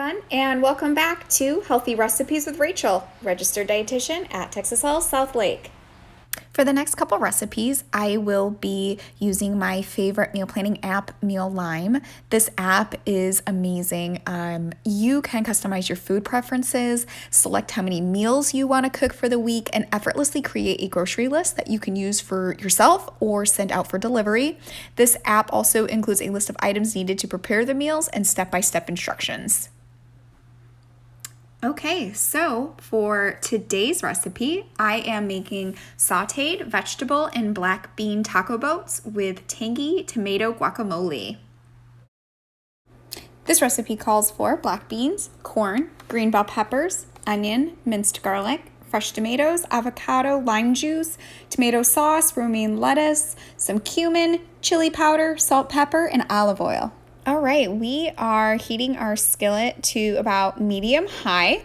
everyone, and welcome back to Healthy Recipes with Rachel, registered dietitian at Texas Health Southlake. For the next couple recipes, I will be using my favorite meal planning app, Mealime. This app is amazing. You can customize your food preferences, select how many meals you want to cook for the week, and effortlessly create a grocery list that you can use for yourself or send out for delivery. This app also includes a list of items needed to prepare the meals and step-by-step instructions. Okay, so for today's recipe, I am making sauteed vegetable and black bean taco boats with tangy tomato guacamole. This recipe calls for black beans, corn, green bell peppers, onion, minced garlic, fresh tomatoes, avocado, lime juice, tomato sauce, romaine lettuce, some cumin, chili powder, salt, pepper, and olive oil. All right, we are heating our skillet to about medium-high,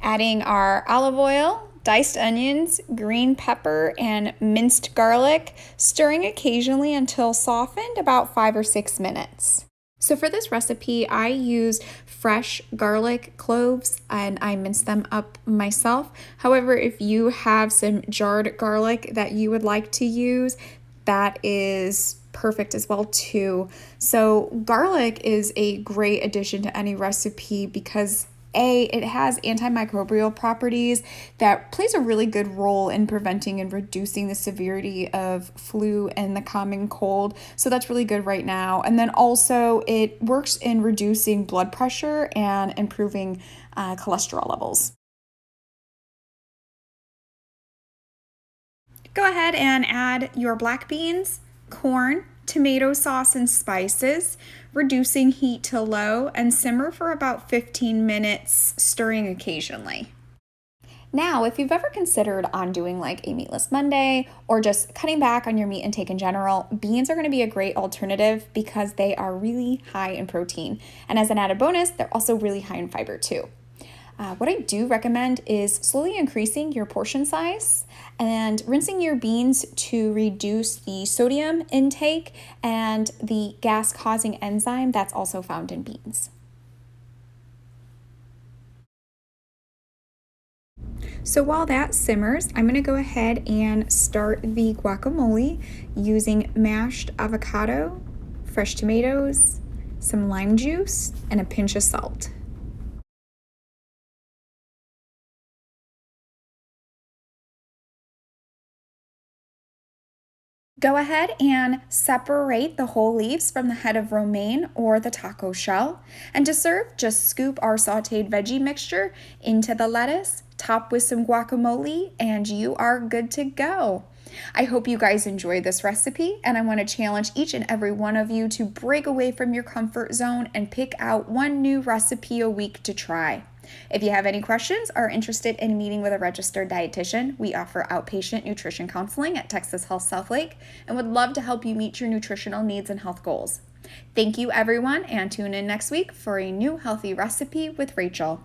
adding our olive oil, diced onions, green pepper, and minced garlic, stirring occasionally until softened, about 5 or 6 minutes. So for this recipe, I used fresh garlic cloves and I minced them up myself. However, if you have some jarred garlic that you would like to use, that is perfect as well too. So garlic is a great addition to any recipe because it has antimicrobial properties that plays a really good role in preventing and reducing the severity of flu and the common cold. So that's really good right now. And then also it works in reducing blood pressure and improving cholesterol levels. Go ahead and add your black beans, corn, tomato sauce, and spices, reducing heat to low, and simmer for about 15 minutes, stirring occasionally. Now, if you've ever considered on doing like a meatless Monday or just cutting back on your meat intake in general, beans are going to be a great alternative because they are really high in protein. And as an added bonus, they're also really high in fiber too. What I do recommend is slowly increasing your portion size and rinsing your beans to reduce the sodium intake and the gas-causing enzyme that's also found in beans. So while that simmers, I'm going to go ahead and start the guacamole using mashed avocado, fresh tomatoes, some lime juice, and a pinch of salt. Go ahead and separate the whole leaves from the head of romaine or the taco shell. And to serve, just scoop our sauteed veggie mixture into the lettuce, top with some guacamole, and you are good to go. I hope you guys enjoyed this recipe, and I want to challenge each and every one of you to break away from your comfort zone and pick out one new recipe a week to try. If you have any questions or are interested in meeting with a registered dietitian, we offer outpatient nutrition counseling at Texas Health Southlake and would love to help you meet your nutritional needs and health goals. Thank you, everyone, and tune in next week for a new healthy recipe with Rachel.